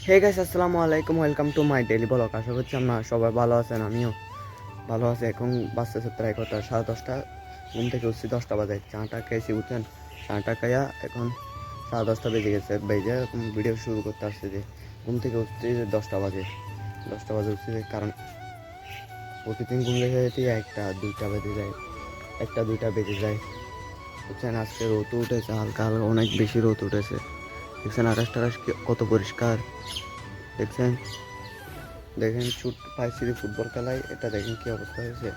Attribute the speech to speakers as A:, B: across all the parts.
A: হে guys, আসসালামু আলাইকুম, welcome to my daily blog. আশা করছি আপনারা সবাই ভালো আছেন, আমিও ভালো আছি। এখন বাজতেছে প্রায় 11:30। ঘুম থেকে উঠছি 10টা বাজে, চাটা খেয়েছি, উঠেন চাটা খাইয়া এখন 10:30 বেজে গেছে। বেজে এখন ভিডিও শুরু করতে আসছে যে ঘুম থেকে উঠছি 10টা বাজে উঠছি, কারণ প্রতিদিন ঘুম থেকে যেতে 1টা 2টা বেজে যায়, 1টা 2টা বেজে যায়। বুঝছেন, আজকে রোদ উঠেছে, হালকা হালকা অনেক বেশি রোদ উঠেছে। দেখছেন আকাশ টাকাশ কত পরিষ্কার, দেখছেন। দেখেন চুট পাইছি ফুটবল খেলায়, এটা দেখেন কি অবস্থা হয়েছে,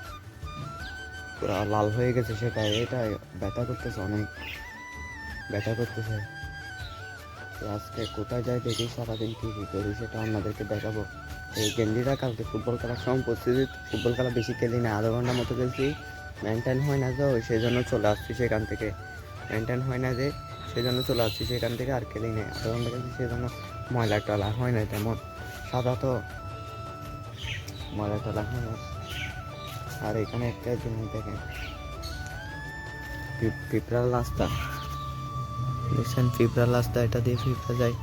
A: পুরো লাল হয়ে গেছে। এটা ব্যথা করতেছে, অনেক ব্যথা করতেছে। তো আজকে কোথায় যাই দেখি, সারাদিন কী কী করি সেটা আপনাদেরকে দেখাবো। এই গেঞ্জিটা কালকে ফুটবল খেলার সময় পরিস্থিতি, ফুটবল খেলা বেশি খেলি না, আধা ঘন্টার মতো খেলছি। মেনটেন হয় না তো, সেই জন্য চলে আসছি সেখান থেকে। মেনটেন হয় না যে, সেই জন্য চলে আসছি সেখান থেকে, আর খেলি নেই। আধা ঘন্টা খেলছি, সেই জন্য ময়লা টলা হয় না তেমন, সাদা তো ময়লা টলা হয় না। আর এখানে একটা জিনিস দেখেন, পিঁপড়ার রাস্তা দেখছেন, পিঁপড়ার রাস্তা, এটা দিয়ে পিঁপড়া যায়।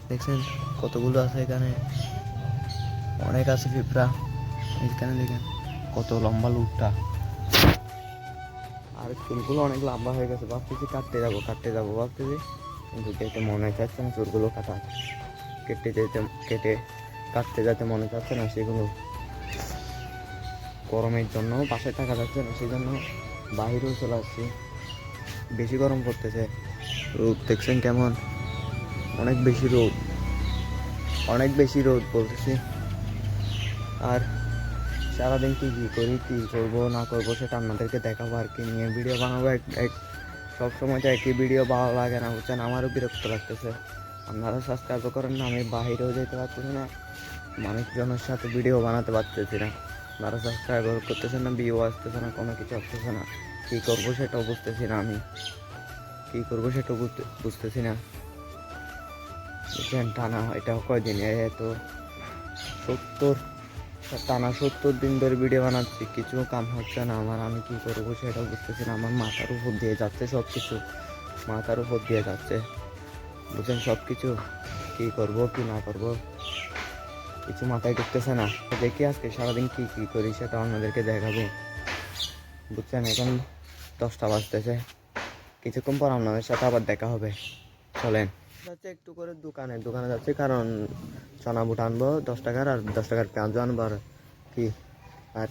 A: দেখছেন কতগুলো আছে এখানে, অনেক আছে পিঁপড়া। এখানে দেখেন কত লম্বা লুটটা, আর চুলগুলো অনেক লম্বা হয়ে গেছে। ভাবতেছি কাটতে যাবো ভাবতেছি, কিন্তু যেতে মনে চাচ্ছে না চুলগুলো কাটা, কেটে কাটতে যেতে মনে চাচ্ছে না। সেগুলো গরমের জন্য বাসায় থাকা যাচ্ছে না, সেই জন্য বাহিরেও চলে আসছি। বেশি গরম করতেছে, রোদ দেখছেন কেমন, অনেক বেশি রোদ বলতেছি। আর সারাদিন কী করি, কী করবো না করবো সেটা আপনাদেরকে দেখাবো আর কি, নিয়ে ভিডিও বানাবো। সব সময় তো একই ভিডিও ভালো লাগে না, বুঝছেন, আমারও বিরক্ত লাগতেছে। আপনারা সাবস্ক্রাইবও করেন না, আমি বাহিরেও যেতে পারতেছি না, মানুষজনের সাথে ভিডিও বানাতে পারতেছি না। আপনারা সাবস্ক্রাইব করতেছেন না, ভিউ আসতেছে না, কোনো কিছু আসতেছে না। কী করবো সেটাও বুঝতেছি না, আমি কী করবো সেটাও বুঝতেছি না। বুঝছেন, টানা এটা কয়দিন, তো 70 টানা 70 দিন ধরে ভিডিও বানাচ্ছি, কিছু কাম হচ্ছে না আমার। আমি কি করবো সেটাও বুঝতেছি না, আমার মাথার উপর দিয়ে যাচ্ছে সব কিছু, মাথার উপর দিয়ে যাচ্ছে, বুঝছেন, সব কিছু। কী করবো কি না করবো কিছু মাথায় ঢুকতেছে না। দেখি আজকে সারাদিন কী কী করি সেটা আপনাদেরকে দেখাবো, বুঝছেন। এখন 10টা বাজতেছে, কিছুক্ষণ পর আপনাদের সাথে আবার দেখা হবে। চলেন যাচ্ছে একটু করে দোকানে যাচ্ছে, কারণ চনা বুট আনবো 10 টাকার, আর 10 টাকার পেঁয়াজও আনবো, আর কি, আর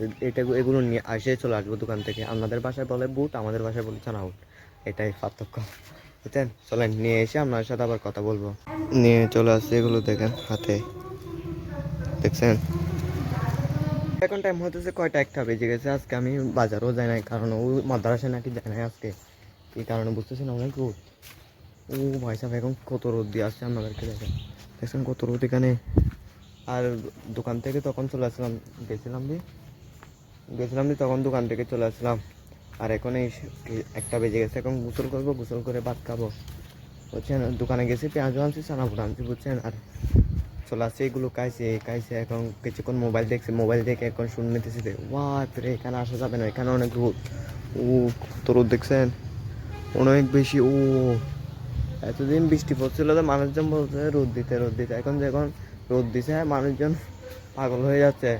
A: এগুলো নিয়ে চলে আসবো দোকান থেকে। আপনাদের বাসায় বলে বুট, আমাদের বাসায় বলে চনা বুট, এটাই পার্থক্য, বুঝছেন। চলেন নিয়ে এসে আপনার সাথে আবার কথা বলবো। নিয়ে চলে আসছে এগুলো, দেখেন হাতে, দেখছেন। এখন টাইম হতেছে কয়টা, 1টা বেজে গেছে। আজকে আমি বাজারও যাই নাই, কারণ ও মাদ্রাসায় নাকি যায় নাই আজকে, কী কারণে বুঝতেছি না, অনেক রোদ। ও ভাই সাহেব, এখন কত রোদ দিয়ে আসছে, আপনাদেরকে দেখেন, দেখছেন কত রোদ এখানে। আর দোকান থেকে তখন চলে আসলাম, গেছিলাম দিয়ে তখন দোকান থেকে চলে আসলাম। আর এখন এই 1টা বেজে গেছে, এখন গোসল করবো, গোসল করে ভাত খাবো, বুঝছেন। দোকানে গেছি, পেঁয়াজও আনছি, চানাপুর আনছি, বুঝছেন। আর চলে আসছে, এগুলো খাইছে। এখন কিছুক্ষণ মোবাইল দেখে এখন শুনে নিতেছি যে বাপরে, এখানে আসা যাবে না, এখানে অনেক রোদ। ও কত রোদ দেখছেন, অনেক বেশি। এতদিন বৃষ্টি পড়ছিল তো মানুষজন বলছে রোদ দিতে, এখন যখন রোদ দিছে মানুষজন পাগল হয়ে যাচ্ছে।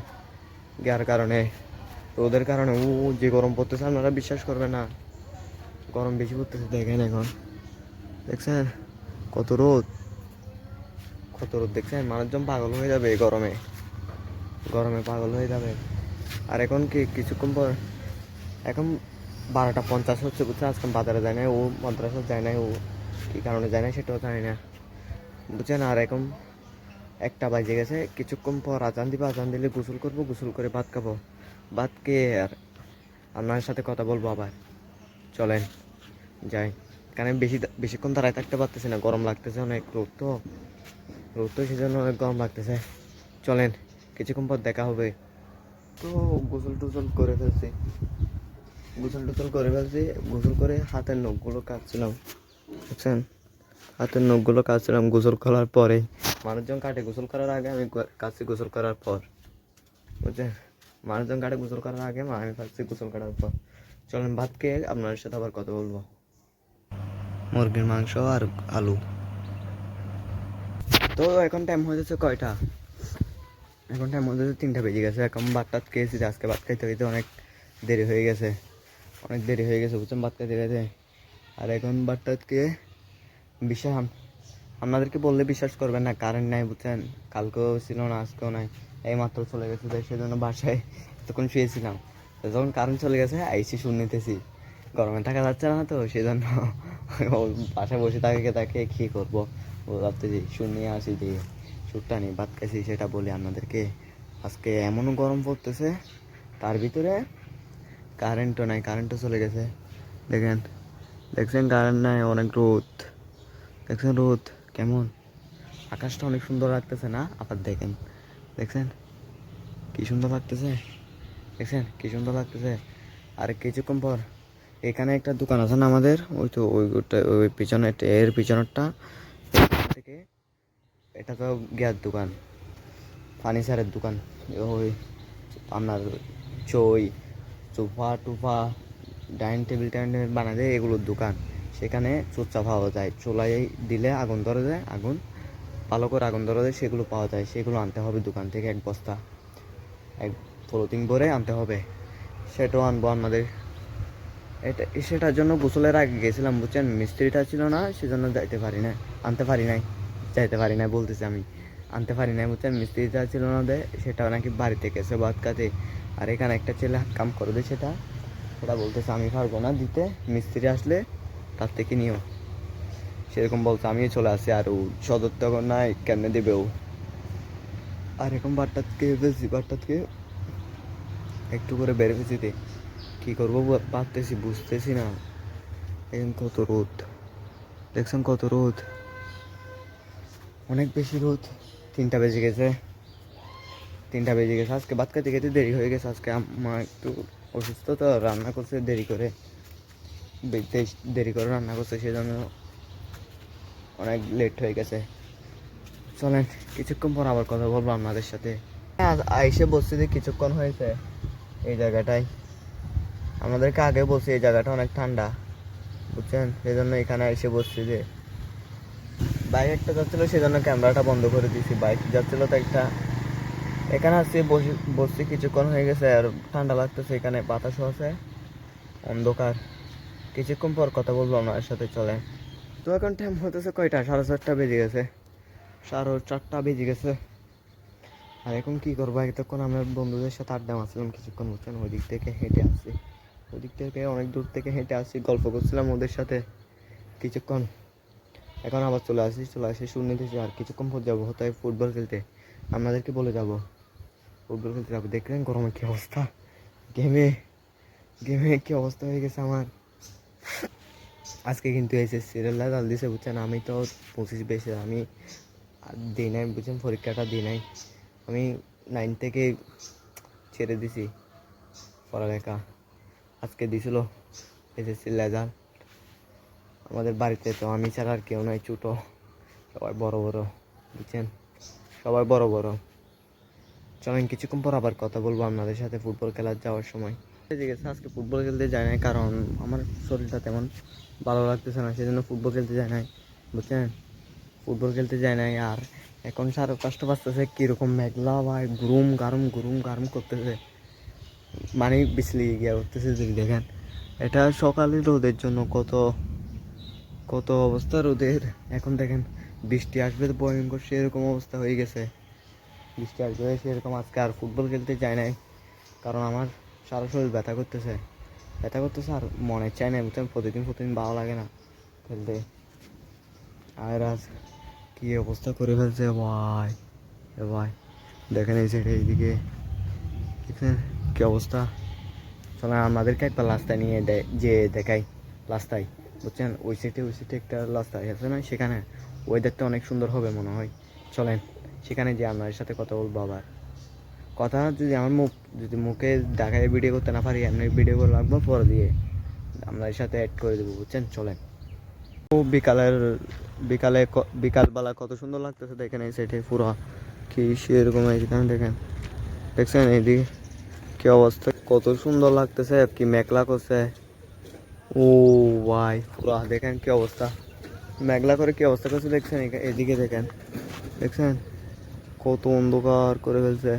A: যার কারণে, রোদের কারণে যে গরম পড়তেছে আপনারা বিশ্বাস করবে না, গরম বেশি পড়তেছে। দেখেন এখন, দেখছেন কত রোদ, দেখছেন, মানুষজন পাগল হয়ে যাবে এই গরমে পাগল হয়ে যাবে। আর এখন কিছুক্ষণ পর, এখন 12টা 50 হচ্ছে, বুঝছেন। আজকে বাজারে যায় না, ও মাদ্রাসা যায় না, ও কী কারণে যায় না সেটাও জানি না, বুঝছেন। আর এখন 1টা বাজে গেছে, কিছুক্ষণ পর আজান দিবে, আজান দিলে গোসল করবো, গোসল করে ভাত খাবো, ভাত খেয়ে আর আপনার সাথে কথা বলবো আবার। চলেন যাই, কারণ বেশিক্ষণ দাঁড়ায় থাকতে পারতেছি না, গরম লাগতেছে অনেক, রোদ তো সেই জন্য অনেক গরম লাগতেছে। চলেন কিছুক্ষণ পর দেখা হবে। তো গোসল টোসল করে ফেলছি, গোসল করে হাতের নখগুলো কাটছিলাম, বুঝছেন। হাতের নখগুলো কাটছিলাম গোসল করার পরে, মানুষজন কাটে গোসল করার আগে, আমি কাটছি গোসল করার পর, বুঝছেন। মানুষজন কাটে গোসল করার আগে, আমি কাটছি গোসল করার পর। চলেন ভাত খেয়ে আপনার সাথে আবার কথা বলবো। মুরগির মাংস আর আলু। তো এখন টাইম হয়েছে কয়টা, এখন টাইম হয়েছে 3টা বেজে গেছে। এখন ভাত টাত খেয়েছি, আজকে ভাত খাইতে খাইতে অনেক দেরি হয়ে গেছে, অনেক দেরি হয়ে গেছে বুঝছেন ভাত খাইতে খাইতে। আর এখন ভাত টাত খেয়ে বিশ্বাস আপনাদেরকে বললে বিশ্বাস করবেন না, কারেন্ট নাই বুঝছেন, কালকেও ছিল না আজকেও নাই, এই মাত্র চলে গেছে। তাই সেজন্য বাসায় তখন শুয়েছিলাম, তো যখন কারেন্ট চলে গেছে আইসি শুন নিতেছি, গরমে থাকা যাচ্ছে না, তো সেজন্য বাসায় বসে থাকে তাকে কী করবো, ভাবতেছি শুন নিয়ে আসি, দিয়ে সুটটা নিয়ে ভাত খাইছি সেটা বলি আপনাদেরকে। আজকে এমনও গরম পড়তেছে, তার ভিতরে কারেন্টও নাই, কারেন্টও চলে গেছে। দেখেন, দেখছেন কারেন্ট নাই, অনেক রোদ, দেখছেন রোদ কেমন, আকাশটা অনেক সুন্দর লাগতেছে না, আবার দেখেন, দেখছেন কি সুন্দর লাগতেছে, দেখছেন কি সুন্দর লাগতেছে। আর কিছুক্ষণ পর এখানে একটা দোকান আছে না আমাদের, ওই তো ওই পিছনে, এর পিছনেরটা থেকে, এটা তো গ্যাস দোকান, ফার্নিচারের দোকান, ওই আপনার চই সোফা টুফা ডাইনিং টেবিল টাইনিং বানা দেয় এগুলোর দোকান। সেখানে চুচ্চা পাওয়া যায়, চুলায় দিলে আগুন ধরে যায়, আগুন ভালো করে আগুন ধরে যায়, সেগুলো পাওয়া যায়, সেগুলো আনতে হবে দোকান থেকে, এক বস্তা, এক পলিথিন ভরে আনতে হবে, সেটাও আনবো আপনাদের। এটা সেটার জন্য গোসলের আগে গেছিলাম বুঝছেন, মিস্ত্রিটা ছিল না সেজন্য যাইতে পারি না, আনতে পারি নাই, যাইতে পারি না বলতেছি আমি, আনতে পারি নাই বুঝছেন, মিস্ত্রিটা ছিল না দে, সেটা নাকি বাড়িতে গেছে ভাত কাজে। আর এখানে একটা ছেলে কাম করবে, সেটা ওটা বলতেছে আমি পারবো না দিতে, মিস্ত্রি আসলে তার থেকে নিও, সেরকম বলছে। আমিও চলে আসি, আর ও সদর তখন নাই কেমনে দেবে ও। আর এখন বাট্টাত খেয়ে ফেলছি, বাট্টাত খেয়ে একটু করে বেড়ে ফেলছি, কী করবো ভাবতেছি, বুঝতেছি না। এখন কত রোদ, দেখছেন কত রোদ, অনেক বেশি রোদ। 3টা বেজে গেছে, 3টা বেজে গেছে। আজকে ভাত খাইতে খেতে দেরি হয়ে গেছে, আজকে মা একটু অসুস্থ, তো রান্না করছে দেরি করে, দেরি করে রান্না করছে, সেজন্য অনেক লেট হয়ে গেছে। চলেন কিছুক্ষণ পর আবার কথা বলবো আপনাদের সাথে। আইসে বসছি যে কিছুক্ষণ হয়েছে এই জায়গাটায়, আমাদেরকে আগে বলছি এই জায়গাটা অনেক ঠান্ডা বুঝছেন, সেজন্য এখানে এসে বসছি। যে বাইক একটা যাচ্ছিলো সেজন্য ক্যামেরাটা বন্ধ করে দিয়েছি, বাইক যাচ্ছিলো তো একটা, এখানে আসছি বসছি কিছুক্ষণ হয়ে গেছে, আর ঠান্ডা লাগতেছে, এখানে বাতাসও আছে, অন্ধকার। কিছুক্ষণ পর কথা বলবো আমার সাথে, চলে। তো এখন টাইম হতেছে কয়টা, 4:30 বেজে গেছে, 4:30 বেজে গেছে। আর এখন কী করবো, এতক্ষণ আমার বন্ধুদের সাথে আড্ডা মারছিলাম কিছুক্ষণ বুঝছেন, ওই দিক থেকে হেঁটে আসছি, ওই দিক থেকে অনেক দূর থেকে হেঁটে আসছি, গল্প করছিলাম ওদের সাথে কিছুক্ষণ। এখন আবার চলে আসি শুনে নিতেছি, আর কিছুক্ষণ পর যাবো হতে ফুটবল খেলতে, আপনাদেরকে বলে যাবো ফুটবল খেলতে যাবো। দেখলেন গরমের কী অবস্থা, গেমে গেমে কী অবস্থা হয়ে গেছে আমার। আজকে কিন্তু এসএসসির রেজাল্ট দিছে বুঝছেন, আমি তো 25 বেশি, আমি দিই নাই বুঝছেন, পরীক্ষাটা দিই নাই, আমি 9 থেকে ছেড়ে দিছি পড়ালেখা। আজকে দিছিল এসএসসির রেজাল্ট, আমাদের বাড়িতে তো আমি ছাড়া আর কেউ নাই, ছোটো সবাই বড় বড় বুঝছেন, সবাই বড় বড়। চলেন কিছুক্ষণ পর আবার কথা বলবো আপনাদের সাথে ফুটবল খেলার যাওয়ার সময়। ঠিক আছে, আজকে ফুটবল খেলতে যাই নাই, কারণ আমার শরীরটা তেমন ভালো লাগতেছে না, সেজন্য ফুটবল খেলতে যাই নাই বুঝছেন, ফুটবল খেলতে যাই নাই। আর এখন 5:30 বাজতেছে, কীরকম মেঘলা ভাই, গুরুম গারুম করতেছে, মানে বিছলি গিয়ে উঠতেছে। যদি দেখেন এটা সকালে রোদের জন্য কত কত অবস্থা রোদের, এখন দেখেন বৃষ্টি আসবে তো ভয়ঙ্কর, সেরকম অবস্থা হয়ে গেছে, বৃষ্টি আসবে সেরকম। আজকে আর ফুটবল খেলতে যাই নাই, কারণ আমার সারা শরীর ব্যথা করতেছে, আর মনে চায় না বুঝছেন, প্রতিদিন ভালো লাগে না খেলতে। আর আজ কী অবস্থা করে ফেলছে ভাই, ভাই দেখেন এই সাইডে এইদিকে, দেখেন কী অবস্থা। চলেন আমাদেরকে একবার রাস্তায় নিয়ে যে দেখাই, রাস্তায় বুঝছেন, ওই সাইডে একটা রাস্তায় আছে না, সেখানে ওয়েদারটা অনেক সুন্দর হবে মনে হয়। চলেন সেখানে যে আপনাদের সাথে কথা বলবো আবার। কথা যদি আমার যদি মুখে দেখায় ভিডিও করতে না পারি, এমনি ভিডিও করে রাখবো, পরে দিয়ে আপনাদের সাথে অ্যাড করে দেবো বুঝছেন। চলেন ও বিকালবেলা কত সুন্দর লাগতেছে দেখেন, এই সাইডে পুরো কি সেরকম, এইখানে দেখছেন এইদিকে কি অবস্থা, কত সুন্দর লাগতেছে, কি মেঘলা করছে, ও ভাই পুরা দেখেন কি অবস্থা, মেঘলা করে কি অবস্থা করছে দেখছেন, এদিকে দেখেন দেখছেন কত অন্ধকার করে ফেলছে,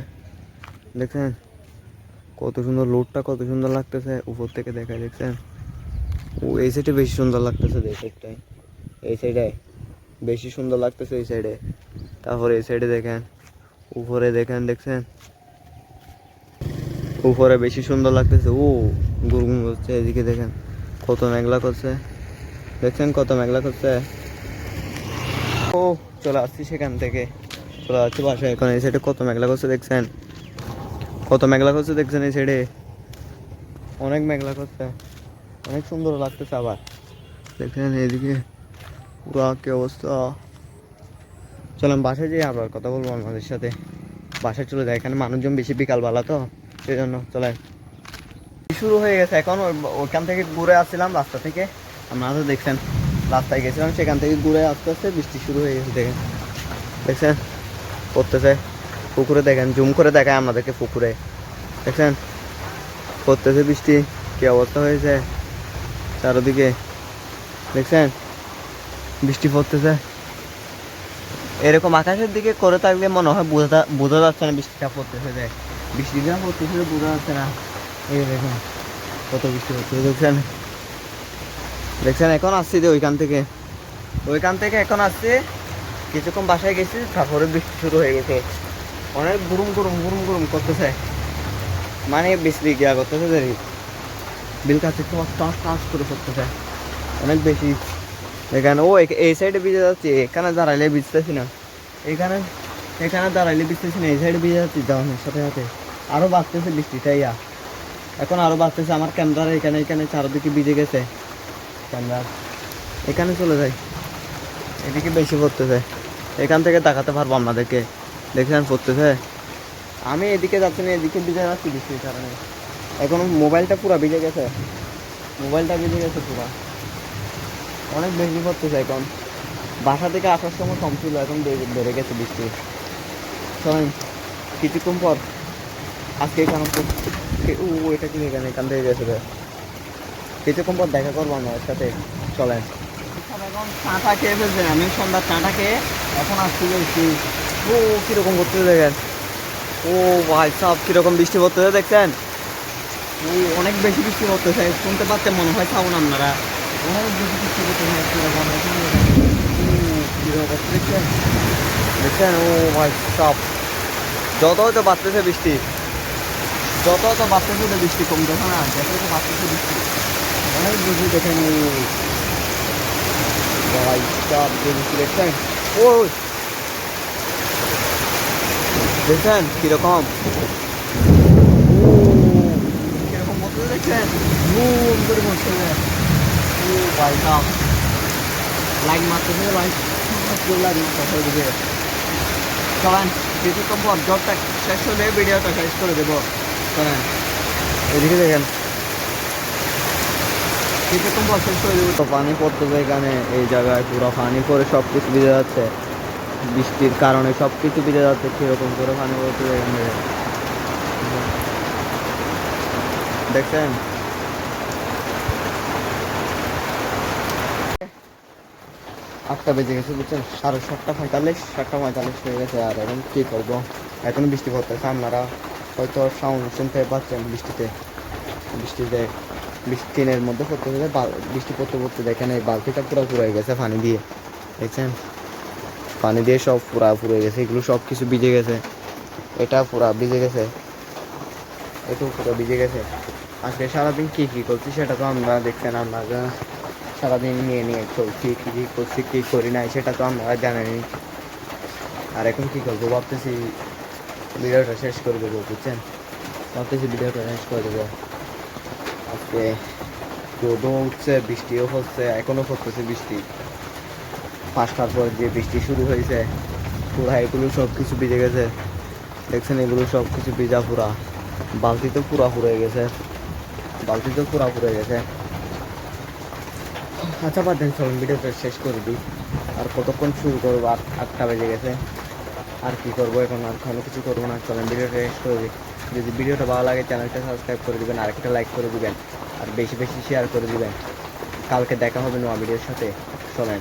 A: দেখছেন কত সুন্দর লোডটা কত সুন্দর লাগতেছে উপর থেকে দেখায়। দেখছেন ও এই সাইডে বেশি সুন্দর লাগতেছে, এই সাইডটাই, এই সাইডে বেশি সুন্দর লাগতেছে এই সাইডে। তারপরে এই সাইডে দেখেন, উপরে দেখেন, দেখছেন উপরে বেশি সুন্দর লাগতেছে। ও গুরগুম হচ্ছে, এদিকে দেখেন কত মেঘলা করছে, দেখছেন কত মেঘলা করছে। ও চলে আসছি সেখান থেকে, চলে আসছি বাসায়। এখন এই সাইডে কত মেঘলা করছে, দেখছেন কত মেঘলা করছে, দেখছেন এই সাইডে অনেক মেঘলা করছে, অনেক সুন্দর লাগতেছে। আবার দেখছেন এদিকে পুরা কি অবস্থা। চলেন বাসায় যাই, আবার কথা বলবো আমাদের সাথে। বাসায় চলে যায়, এখানে মানুষজন বেশি বিকালবেলা তো সেই জন্য। চলেন শুরু হয়ে গেছে এখন। ওইখান থেকে ঘুরে আসছিলাম রাস্তা থেকে, আপনারা তো দেখছেন রাস্তায় গেছিলাম, সেখান থেকে ঘুরে আস্তে আস্তে বৃষ্টি শুরু হয়ে গেছে। দেখেন দেখছেন পড়তেছে পুকুরে, দেখেন জুম করে দেখায় আমাদেরকে পুকুরে, দেখছেন পড়তেছে বৃষ্টি, কি অবস্থা হয়েছে চারদিকে, দেখছেন বৃষ্টি পড়তেছে। এরকম আকাশের দিকে করে থাকলে মনে হয় বোঝা যাচ্ছে না বৃষ্টিটা পড়তেছে, দেখ বৃষ্টিটা পড়তেছে বোঝা যাচ্ছে না। এই দেখুন কত বৃষ্টি হচ্ছে, দেখছেন দেখছেন। এখন আসছি যে ওইখান থেকে এখন আসছি, কিছুক্ষণ বাসায় গেছি, তারপরে বৃষ্টি শুরু হয়ে গেছে। অনেক গুরুম গুরুম গুরুম গুরুম করতেছে, মানে বৃষ্টি গিয়া করতেছে যে বিল কাছে টাস টাস করে পড়তেছে অনেক বেশি। এখানে ও এই সাইডে ভিজে যাচ্ছে, এখানে দাঁড়াইলে ভিজতেছি না, এখানে দাঁড়াইলে ভিজতেছি না, এই সাইডে ভিজে যাচ্ছি যাওয়ানোর সাথে সাথে আরও বাড়তেছে বৃষ্টিটা। এখন আরও বাড়তেছে, আমার ক্যামেরার এখানে চারদিকে ভিজে গেছে, ক্যামেরা এখানে চলে যায়, এদিকে বেশি পড়তেছে। এখান থেকে দেখাতে পারবো আপনাদেরকে, দেখছেন পড়তেছে। আমি এদিকে যাচ্ছি না, এদিকে ভিজে যাচ্ছি বৃষ্টির কারণে। এখন মোবাইলটা পুরো ভিজে গেছে, পুরো অনেক বেশি পড়তেছে। এখন বাসা থেকে আসার সময় কম ছিল, এখন বেড়ে গেছে বৃষ্টি। চলেন কিছুক্ষণ পর আজকে এখানে এটা কি এখান থেকে গেছে, কিছুক্ষণ পর দেখা করবো আমার সাথে। চলেন এখন চাটা খেয়ে ফেলছে, আমি সন্ধ্যার চাটা খেয়ে এখন আসছি বলছি। ও কিরকম করতেছে দেখেন, ও ভাই সব কিরকম বৃষ্টি পড়তেছে, দেখছেন ও অনেক বেশি বৃষ্টি পড়তেছে, শুনতে পাচ্ছেন মনে হয় সাউন্ড আপনারা, অনেক বেশি বৃষ্টি পড়তেছে কিরকম দেখছেন, দেখছেন ও ভাই সব যত হয়তো বাড়তেছে বৃষ্টি, বৃষ্টি কমতেছে না, যত হয়তো বাড়তেছে বৃষ্টি অনেক বেশি। দেখেন ও ভাই সব বৃষ্টি, দেখছেন ও দেখছেন কিরকম বলতে, দেখছেন ঘুম করে বসতে ও ভাই সব লাইন মারতেছে, দিকে চলেন কিছুক্ষণ পর জ্বরটা শেষ হলে ভিডিওটা শেষ করে দেবো। চলেন এদিকে দেখেন কিছুক্ষণ পর শেষ করে দেবো। তো পানি পড়তেছে এখানে, এই জায়গায় পুরো পানি পরে সব কিছু ভিজে যাচ্ছে, বৃষ্টির কারণে সব কিছু ভিজে যাচ্ছে, কিরকম করে পানি পড়তেছে এখানে দেখছেন। 8টা বেজে গেছে বুঝছেন, 7:45 হয়ে গেছে। আর এখন কী করবো, এখন বৃষ্টি পড়তেছে, আপনারা হয়তো সাউন্ড শুনতে পাচ্ছেন বৃষ্টির মধ্যে পড়তেছে, বৃষ্টি পড়তে পড়তে দেখেন এই বালতিটা পুরো হয়ে গেছে পানি দিয়ে, দেখছেন পানি দিয়ে সব পুরো গেছে, এগুলো সব কিছু ভিজে গেছে, এটা পুরা ভিজে গেছে, এটাও পুরো ভিজে গেছে। আজকে সারাদিন কী করছি সেটা তো আপনারা দেখছেন, আপনারা সারাদিন নিয়ে চলছি, কী করছি কী করি নাই সেটা তো আপনারা জানেনই। আর এখন কী করবো ভাবতেছি ভিডিওটা শেষ করে দেবো বুঝছেন, আজকে রোদও উঠছে, বৃষ্টিও হচ্ছে, এখনও পড়তেছে বৃষ্টি। 5টার পর যে বৃষ্টি শুরু হয়েছে পুরা এগুলো সব কিছু ভিজে গেছে, দেখছেন এগুলো সব কিছু ভিজা পুরা, বালতি তো পুরা ফুরে গেছে। আচ্ছা বাদ দেন, চলুন ভিডিওটা শেষ করে দিই। আর কতক্ষণ শুরু করবো, 8টা বেজে গেছে, আর কি করবো এখন, আর কোনো কিছু করবো না। চলেন ভিডিওটা শেষ করে দিই। যদি ভিডিওটা ভালো লাগে চ্যানেলটা সাবস্ক্রাইব করে দিবেন, আরেকটা লাইক করে দিবেন, আর বেশি বেশি শেয়ার করে দিবেন। কালকে দেখা হবে নয়া ভিডিওর সাথে, চলেন।